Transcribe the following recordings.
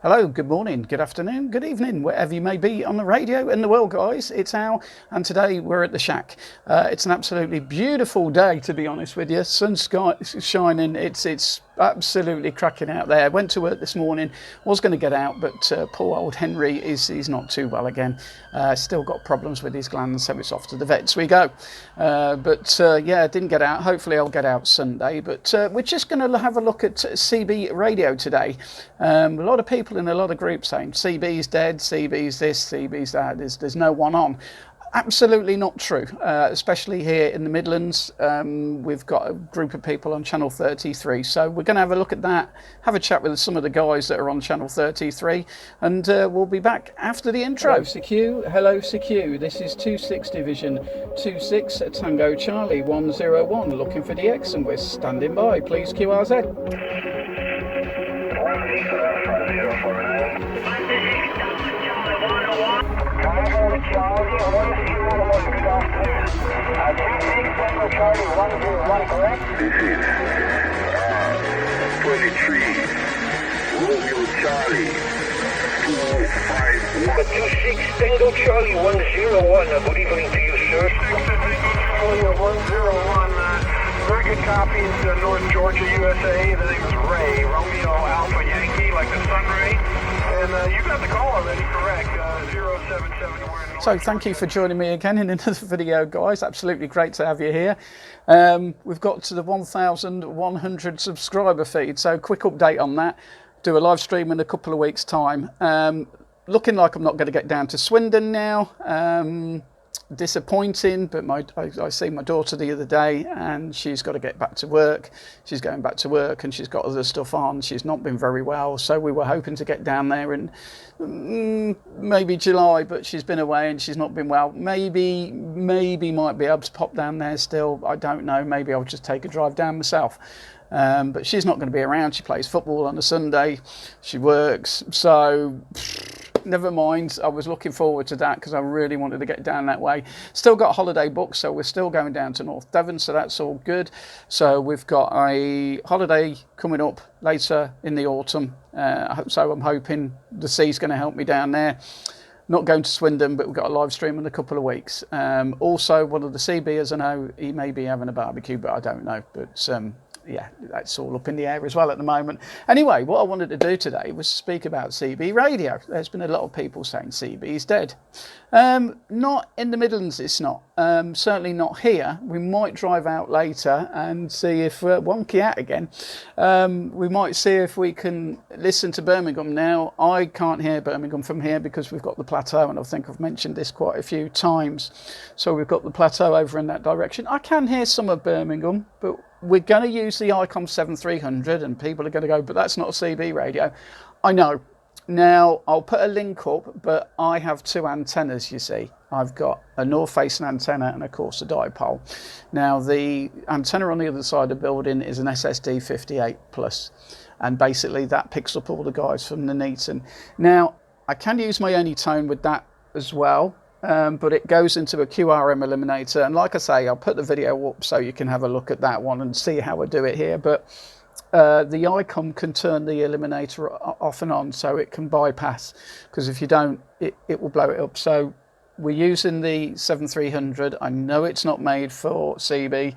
Hello, good morning, good afternoon, good evening, wherever you may be on the radio in the world, guys. It's Al, and today we're at the shack. It's an absolutely beautiful day, to be honest with you. Sun's shining, it's absolutely cracking out there. Went to work this morning, was going to get out, but poor old Henry he's not too well again. Still got problems with his glands, so it's off to the vets we go. Yeah, didn't get out. Hopefully I'll get out Sunday, but we're just going to have a look at CB radio today. A lot of people in a lot of groups saying CB's dead, CB's this, CB's that. There's no one on. Absolutely not true, especially here in the Midlands. We've got a group of people on Channel 33, so we're going to have a look at that, have a chat with some of the guys that are on Channel 33, and we'll be back after the intro. Hello CQ, this is 26 Division 26 Tango Charlie 101, looking for the X, and we're standing by. Please QRZ. This is 23 Romeo Charlie 251. 26 Tango Charlie 101. Good evening to you, sir. 26 Tango 101. Very good copies, North Georgia, USA. The name is Ray. Romeo Alpha Yankee, like the sun ray. And you got the call already, correct. 077. So thank you for joining me again in another video, guys. Absolutely great to have you here. We've got to the 1,100 subscriber feed, so quick update on that. Do a live stream in a couple of weeks' time. Looking like I'm not going to get down to Swindon now. Disappointing, but I see my daughter the other day, and she's got to get back to work. She's going back to work, and she's got other stuff on. She's not been very well, so we were hoping to get down there in maybe July, but she's been away and she's not been well. Maybe might be able to pop down there still. I don't know. Maybe I'll just take a drive down myself. But she's not going to be around. She plays football on a Sunday. She works, so never mind. I was looking forward to that because I really wanted to get down that way. Still got holiday booked, so we're still going down to North Devon, so that's all good. So we've got a holiday coming up later in the autumn. So I'm hoping the sea's going to help me down there. Not going to Swindon, but we've got a live stream in a couple of weeks. Also, one of the CBers, I know he may be having a barbecue, but I don't know. But yeah, that's all up in the air as well at the moment. Anyway, what I wanted to do today was speak about CB radio. There's been a lot of people saying CB's dead. Not in the Midlands, it's not. Certainly not here. We might drive out later and see if wonky out again. We might see if we can listen to Birmingham now. I can't hear Birmingham from here because we've got the plateau, and I think I've mentioned this quite a few times. So we've got the plateau over in that direction. I can hear some of Birmingham, but we're going to use the ICOM 7300, and people are going to go, but that's not a CB radio. I know. Now, I'll put a link up, but I have two antennas, you see. I've got a north-facing antenna and, of course, a dipole. Now, the antenna on the other side of the building is an SSD 58+, and basically that picks up all the guys from Nuneaton. Now, I can use my Anytone with that as well. But it goes into a QRM eliminator, and like I say, I'll put the video up so you can have a look at that one and see how I do it here. But the ICOM can turn the eliminator off and on, so it can bypass, because if you don't, it will blow it up. So we're using the 7300. I know it's not made for CB.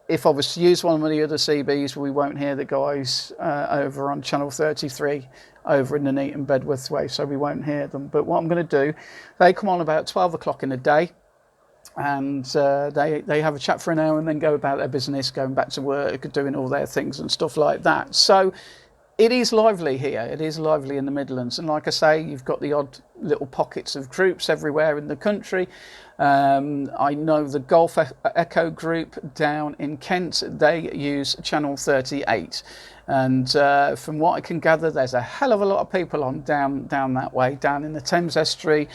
If I was to use one of the other CBs, we won't hear the guys over on Channel 33 over in the Nuneaton Bedworth way, so we won't hear them. But what I'm going to do, they come on about 12 o'clock in the day, and they have a chat for an hour and then go about their business, going back to work, doing all their things and stuff like that. So it is lively here. It is lively in the Midlands. And like I say, you've got the odd little pockets of groups everywhere in the country. I know the Golf Echo group down in Kent, they use Channel 38. And from what I can gather, there's a hell of a lot of people on down that way, down in the Thames Estuary.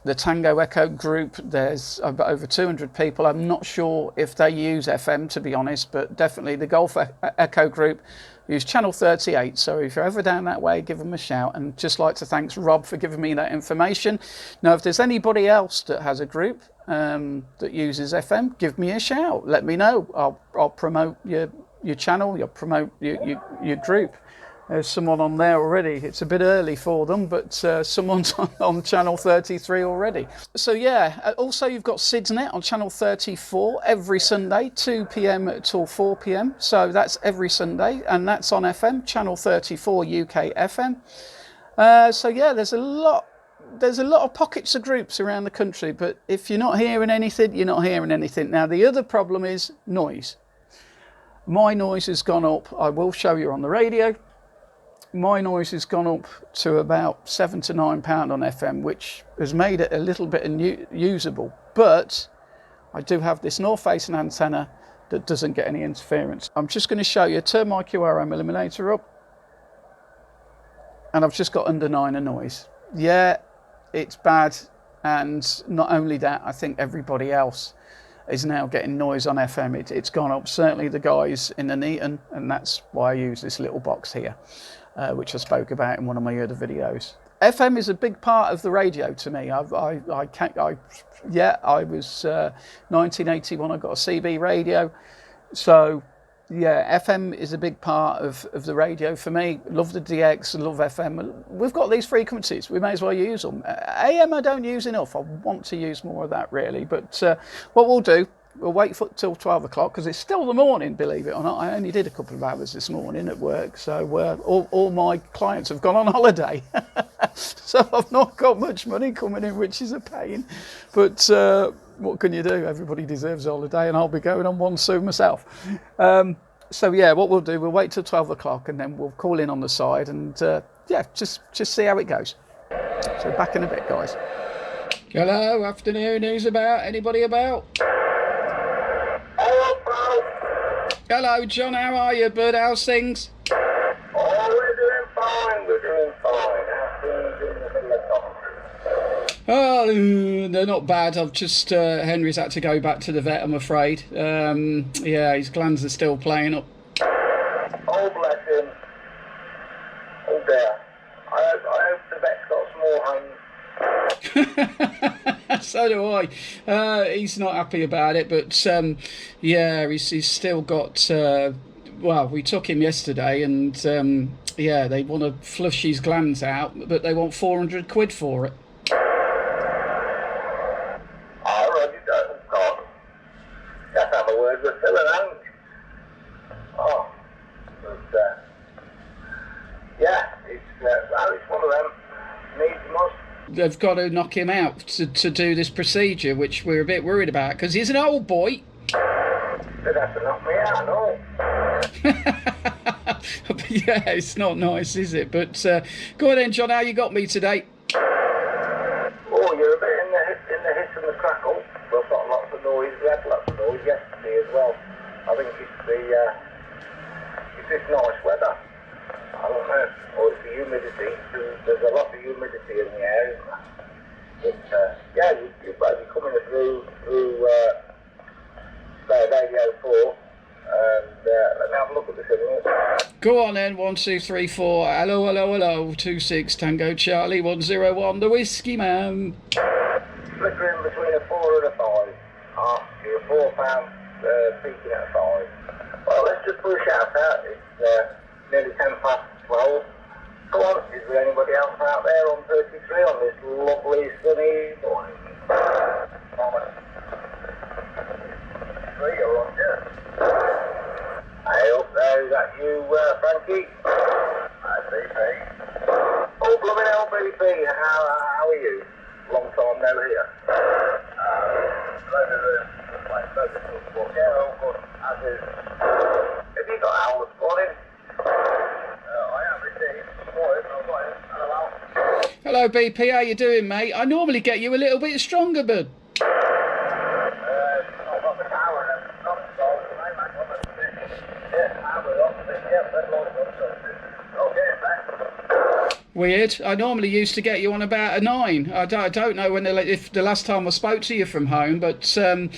The Tango Echo group, there's over 200 people. I'm not sure if they use FM, to be honest, but definitely the Golf Echo group use Channel 38. So if you're ever down that way, give them a shout. And just like to thank Rob for giving me that information. Now, if there's anybody else that has a group that uses FM, give me a shout. Let me know. I'll promote your channel. You'll promote your group. There's someone on there already. It's a bit early for them, but someone's on channel 33 already. So yeah, also you've got SidsNet on channel 34 every Sunday, 2 p.m. till 4 p.m. So that's every Sunday, and that's on FM, channel 34 UK FM. So yeah, there's a lot of pockets of groups around the country, but if you're not hearing anything, you're not hearing anything. Now the other problem is noise. My noise has gone up. I will show you on the radio. My noise has gone up to about £7 to £9 on FM, which has made it a little bit usable. But I do have this north-facing antenna that doesn't get any interference. I'm just going to show you, turn my QRM eliminator up, and I've just got under 9 of noise. Yeah, it's bad, and not only that, I think everybody else is now getting noise on FM. It's gone up, certainly the guys in the Neaton, and that's why I use this little box here. Which I spoke about in one of my other videos. FM is a big part of the radio to me. I was 1981. I got a CB radio, so yeah, FM is a big part of the radio for me. Love the DX, love FM. We've got these frequencies. We may as well use them. AM I don't use enough. I want to use more of that really. But what we'll do, we'll wait till 12 o'clock because it's still the morning, believe it or not. I only did a couple of hours this morning at work, so all my clients have gone on holiday. So I've not got much money coming in, which is a pain. But what can you do? Everybody deserves a holiday, and I'll be going on one soon myself. So yeah, what we'll do, we'll wait till 12 o'clock and then we'll call in on the side and yeah, just see how it goes. So back in a bit, guys. Hello, afternoon, who's about? Anybody about? Hello, John, how are you, bud? How's things? Oh, we're doing fine. How's things in the middle of summer? Oh, they're not bad. I've just, Henry's had to go back to the vet, I'm afraid. Yeah, his glands are still playing up. Oh, bless him. Oh, dear. I hope the vet's got small hands. So do I. He's not happy about it, but yeah, he's still got. Well, we took him yesterday, and yeah, they want to flush his glands out, but they want 400 quid for it. I already don't. God, let's have a word with Phil and Hank. Oh, but yeah, it's one of them. Needs must. They've got to knock him out to do this procedure, which we're a bit worried about, because he's an old boy. They'd have to knock me out, no? Yeah, it's not nice, is it? But go on then, John, how you got me today? Oh, you're a bit in the hiss and the crackle. We've got lots of noise. We had lots of noise yesterday as well. I think it's this nice weather. I don't know, or it's the humidity. There's a lot of humidity in the air, isn't there? But, yeah, you're coming through Radio 4, and let me have a look at the signal. Go on then, 1, 2, 3, 4. Hello, hello, hello. 26 Tango Charlie 101. The Whiskey Man. Flickering between a 4 and a 5. You're a £4 peaking at a 5. Well, let's just put a shout out. It's nearly 10 past 12. Go on, is there anybody else out there on 33 on this lovely sunny morning? You're on, yeah. Hey up there, is that you, Frankie? Hi, BP. Oh, blooming hell, BP, how are you? Long time no here. Yeah, all good, as is. Have you got Al this morning? I am indeed. Hello, BP, how you doing, mate? I normally get you a little bit stronger, bud. Weird. I normally used to get you on about a 9. I don't know if the last time I spoke to you from home, but I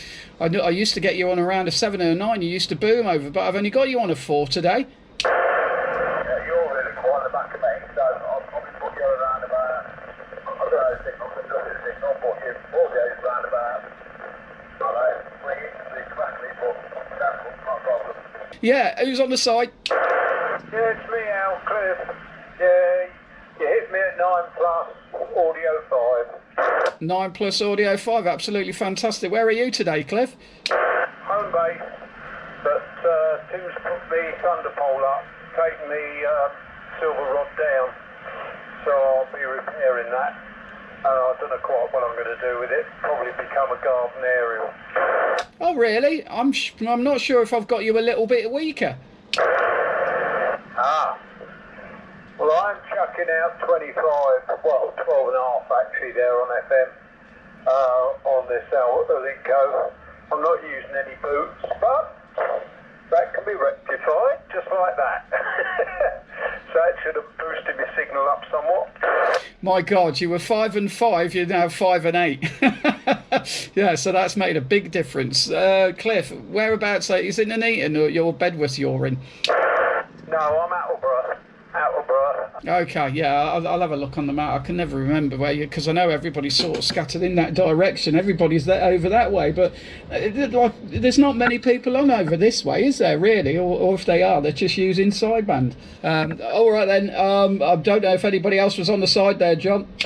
used to get you on around a 7 or a 9. You used to boom over, but I've only got you on a 4 today. Yeah, you're really quiet at the back of me, so I'll probably put you around about, I don't know, I'll put you around about, I don't know, 3 exactly, but that's not a problem. Yeah, who's on the side? Yeah, it's me, Al, Clear. Cliff. Yeah, you hit me at 9 plus audio 5. 9 plus audio 5, absolutely fantastic. Where are you today, Cliff? Home base, but Tim's put the thunder pole up, taking the silver rod down, so I'll be repairing that. I don't know quite what I'm going to do with it. Probably become a garden aerial. Oh, really? I'm not sure if I've got you a little bit weaker. Ah. Well, I'm chucking out 25, well, 12 and a half actually there on FM on this Linko. I'm not using any boots, but that can be rectified just like that. So that should have boosted my signal up somewhat. My God, you were 5 and 5, you're now 5 and 8. Yeah, so that's made a big difference. Cliff, whereabouts is it Nuneaton or your Bedworth you're in? No, I'm Attleborough. Okay, yeah, I'll have a look on the map. I can never remember where you, because I know everybody's sort of scattered in that direction. Everybody's there over that way, but there's not many people on over this way, is there really? Or if they are, they're just using sideband. All right then. I don't know if anybody else was on the side there, John. I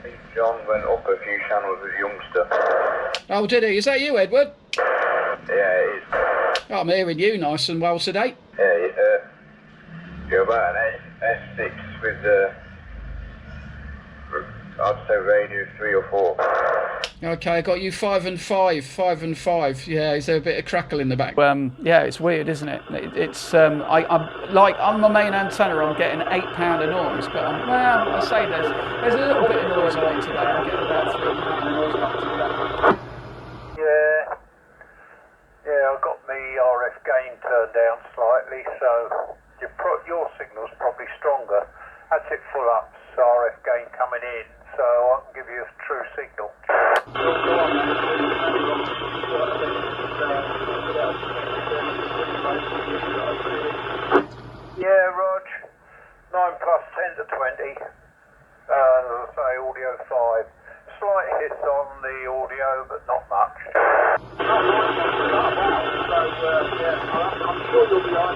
think John went up a few channels as a youngster. Oh, did he? Is that you, Edward? Yeah, it is. Oh, I'm hearing you nice and well today. Yeah, go about an S6 with I'd say radio 3 or 4. Okay, I got you 5 and 5. 5 and 5. Yeah, is there a bit of crackle in the back? Yeah, it's weird, isn't it? It's I'm like on my main antenna, I'm getting £8 of noise, but I say there's a little bit of noise on it today. I'm getting about £3 of noise back to that. Yeah, I've got my RF gain turned down slightly, so your signal's probably stronger. That's it full up, RF gain coming in, so I can give you a true signal. Yeah, Rog, 9 plus 10 to 20, as I say, audio 5. Slight hits on the audio, but not much. I'm sure you'll be on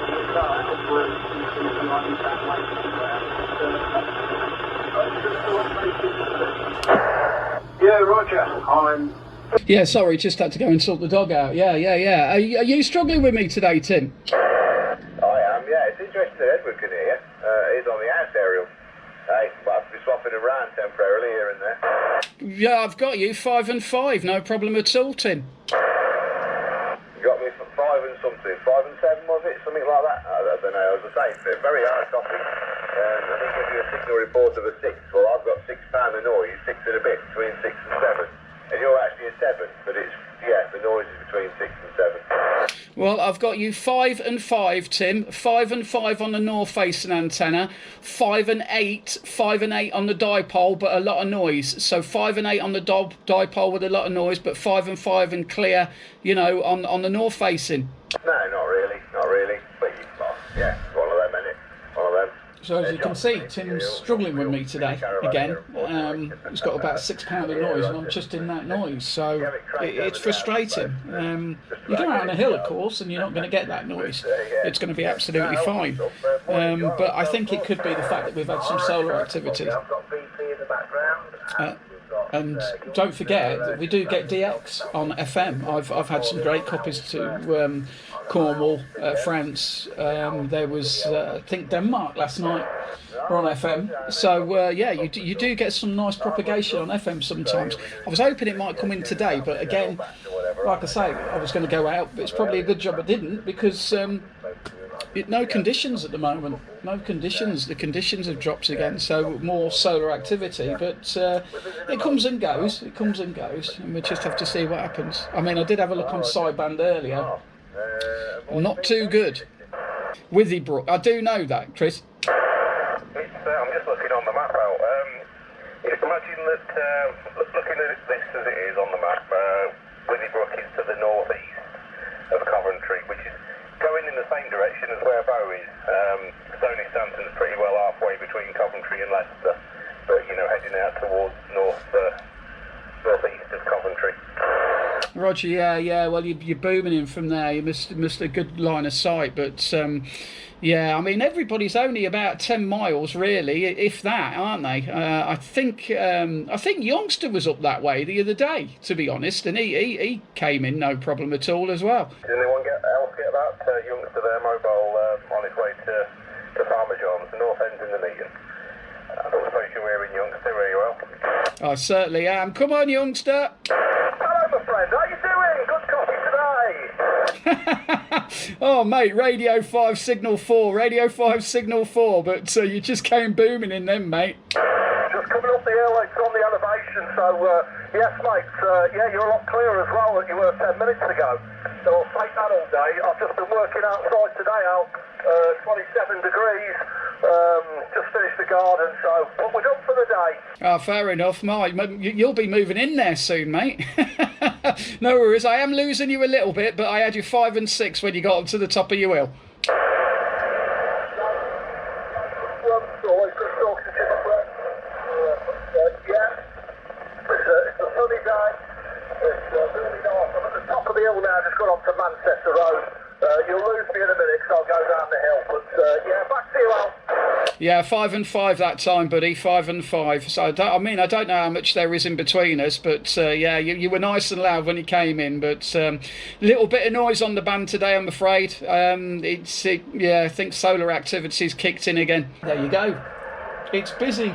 Yeah, Roger, Yeah, sorry, just had to go and sort the dog out. Yeah. Are you struggling with me today, Tim? I am, yeah. It's interesting that Edward can hear. He's on the house aerial. Hey, but I've been swapping around temporarily here and there. Yeah, I've got you 5 and 5, no problem at all, Tim. You got me for 5 and something, 5 and 7 was it? Something like that? I don't know, as I say, very hard copy. I think if you a signal report of a 6, well I've got £6 a noise, 6 and a bit, between 6 and 7. And you're actually a 7, but it's, yeah, the noise is between 6 and 7. Well, I've got you 5 and 5, Tim. 5 and 5 on the north-facing antenna. 5 and 8. 5 and 8 on the dipole, but a lot of noise. So 5 and 8 on the dipole with a lot of noise, but 5 and 5 and clear, you know, on the north-facing. No, not really. But yeah, one of them, innit? One of them. So as you can see, Tim's struggling with me today again. He's got about £6 of noise, and I'm just in that noise. So it's frustrating. You go out on a hill, of course, and you're not going to get that noise. It's going to be absolutely fine. But I think it could be the fact that we've had some solar activity. And don't forget that we do get DX on FM. I've had some great copies to Cornwall, France. There was, I think, Denmark last night. We're on FM. So, yeah, you do get some nice propagation on FM sometimes. I was hoping it might come in today, but again, like I say, I was going to go out, but it's probably a good job I didn't, because no conditions at the moment. No conditions. The conditions have dropped again, so more solar activity. But it comes and goes. It comes and goes, and we just have to see what happens. I mean, I did have a look on sideband earlier. Not too good. Withybrook. I do know that, Chris. I'm just looking on the map out. Imagine that, looking at this as it is on the map, Withybrook is to the northeast of Coventry, which is going in the same direction as where Bow is. Stony Stanton's pretty well halfway between Coventry and Leicester, but, you know, heading out towards northeast of Coventry. Roger, yeah. Well, you're booming in from there. You missed a good line of sight, but yeah. I mean, everybody's only about 10 miles, really, if that, aren't they? I think Youngster was up that way the other day, to be honest, and he came in no problem at all as well. Did anyone else get that? Youngster there, mobile on its way to Farmer John's, the north end in the meeting. I don't suppose you were in Youngster, were you, well? I certainly am. Come on, Youngster. Hello, my friend. How you doing? Good coffee today. Oh, mate, Radio 5 Signal 4, Radio 5 Signal 4, but you just came booming in them, mate. Just coming up the hill, it's on the elevation, so yes, mate, yeah, you're a lot clearer as well than you were 10 minutes ago. So I'll take that all day. I've just been working outside today, out 27 degrees. Just finished the garden, so but we're done for the day. Oh, fair enough, mate. You'll be moving in there soon, mate. No worries. I am losing you a little bit, but I had you 5 and 6 when you got up to the top of your hill. Always good talking to you, my friend. Yeah, it's a sunny day. It's really nice. I'm at the top of the hill now, just got up to Manchester Road. You'll lose me in a minute because I'll go down the hill, but yeah, back to you, Al. Yeah, 5 and 5 that time, buddy. 5 and 5. So I don't know how much there is in between us, but yeah, you were nice and loud when you came in. But little bit of noise on the band today, I'm afraid. Yeah, I think solar activity's kicked in again. There you go. It's busy.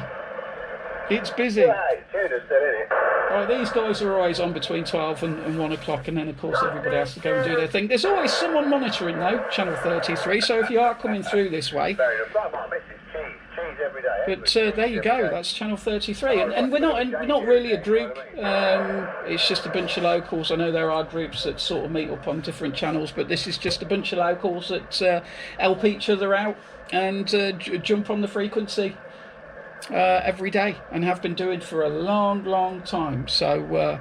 It's busy. Yeah, it's tuned still, isn't it? Right, these guys are always on between 12 and 1 o'clock, and then of course everybody has to go and do their thing. There's always someone monitoring though, Channel 33, so if you are coming through this way. Fair enough. That might miss is cheese every day. But there you go, that's Channel 33, and we're not really a group. It's just a bunch of locals. I know there are groups that sort of meet up on different channels, but this is just a bunch of locals that help each other out and jump on the frequency every day, and have been doing for a long time. So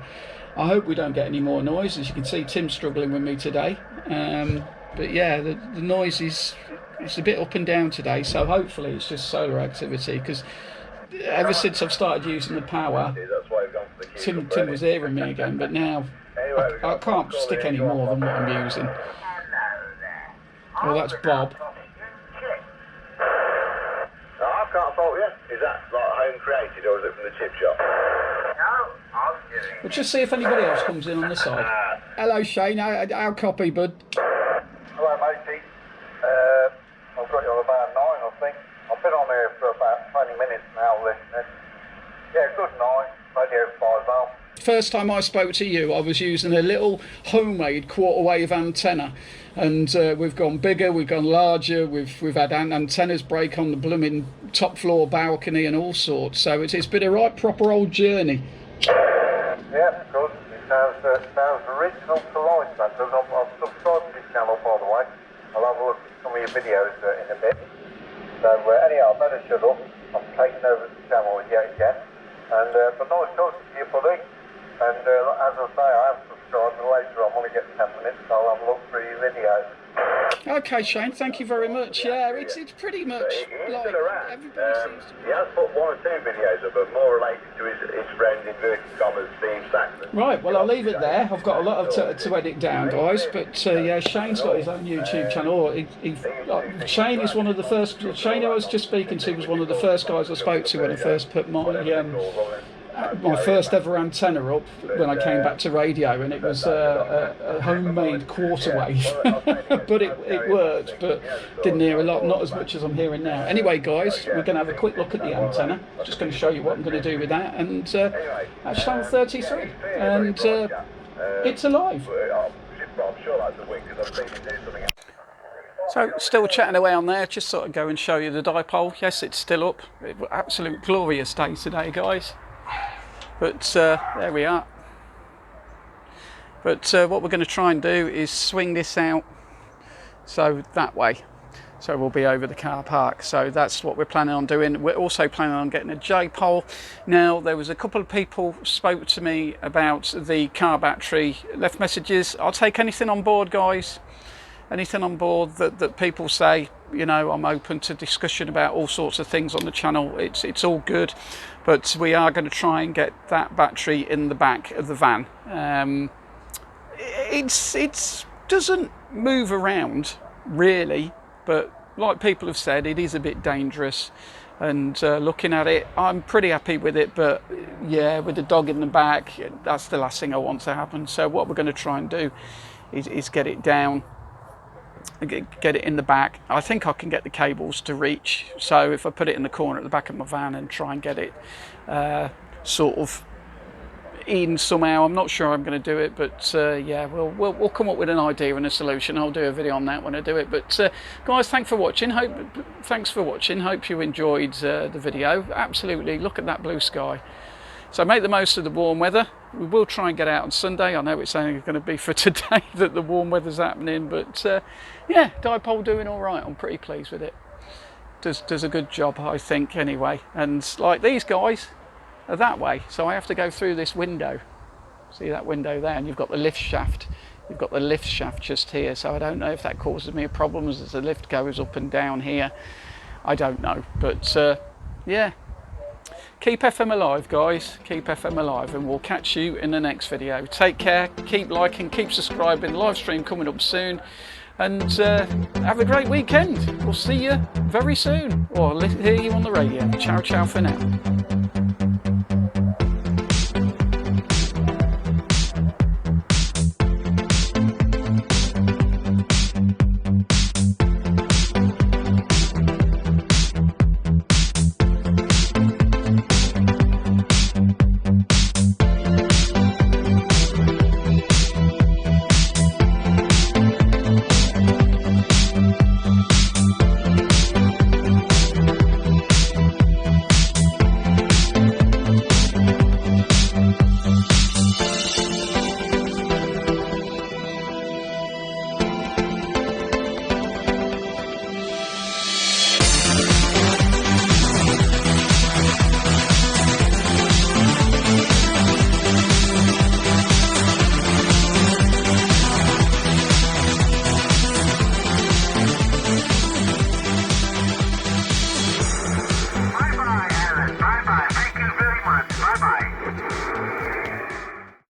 I hope we don't get any more noise. As you can see, Tim's struggling with me today, but yeah, the noise is it's a bit up and down today, so hopefully it's just solar activity, because ever since I've started using the power, Tim was hearing me again, but now I can't stick any more than what I'm using. Well, that's Bob. I can't fault you. Is that like home created or is it from the chip shop? No, I'm kidding. We'll just see if anybody else comes in on the side. Hello, Shane. How copy, bud? Hello, matey. I've got you on about 9, I think. I've been on here for about 20 minutes now listening. Yeah, good night. Radio 5 Al. First time I spoke to you, I was using a little homemade quarter wave antenna, and we've gone bigger, we've gone larger, we've had antennas break on the blooming top floor balcony and all sorts. So it's been a right proper old journey. Yeah, good. It sounds original to life, man. I've subscribed to this channel, by the way. I'll have a look at some of your videos in a bit. So anyhow, I better shut up. I'm taking over the channel yet again. And but nice talking to you, buddy. And as I say, I have subscribed, and later on, when I get 10 minutes, I'll have a look through your videos. Okay, Shane, thank you very much. Yeah, it's pretty much like everybody seems to be. He has put 1 or 2 videos up, but more related to his friend, inverted commas, Steve Saxon. Right, well, I'll leave it there. I've got a lot of to edit down, guys. But yeah, Shane's got his own YouTube channel. Shane is one of the first. Shane I was just speaking to was one of the first guys I spoke to when I first put my first ever antenna up when I came back to radio, and it was a homemade quarter wave. But it worked, but didn't hear a lot, not as much as I'm hearing now. Anyway, guys, we're going to have a quick look at the antenna. Just going to show you what I'm going to do with that, and that's channel 33, and it's alive. So, still chatting away on there, just sort of go and show you the dipole. Yes, it's still up. Absolute glorious day today, guys. But there we are. But what we're going to try and do is swing this out so that way. So we'll be over the car park. So that's what we're planning on doing. We're also planning on getting a J-pole. Now, there was a couple of people spoke to me about the car battery, left messages. I'll take anything on board, guys. Anything on board that people say. You know, I'm open to discussion about all sorts of things on the channel. It's all good, but we are going to try and get that battery in the back of the van. It doesn't move around really, but like people have said, it is a bit dangerous. And looking at it, I'm pretty happy with it, but yeah, with the dog in the back, that's the last thing I want to happen. So what we're going to try and do is get it down, get it in the back. I think I can get the cables to reach, so if I put it in the corner at the back of my van and try and get it sort of in somehow, I'm not sure I'm going to do it, but yeah, we'll come up with an idea and a solution. I'll do a video on that when I do it. But guys, thanks for watching. Hope you enjoyed the video. Absolutely, look at that blue sky. So make the most of the warm weather. We will try and get out on Sunday. I know it's only going to be for today that the warm weather's happening, but yeah, Dipole doing all right. I'm pretty pleased with it. Does a good job, I think, anyway. And like these guys are that way, so I have to go through this window. See that window there, and you've got the lift shaft. You've got the lift shaft just here, so I don't know if that causes me a problem as the lift goes up and down here. I don't know, but yeah. Keep FM alive, guys. Keep FM alive, and we'll catch you in the next video. Take care, keep liking, keep subscribing. Live stream coming up soon, and have a great weekend. We'll see you very soon, or hear you on the radio. Ciao, ciao for now.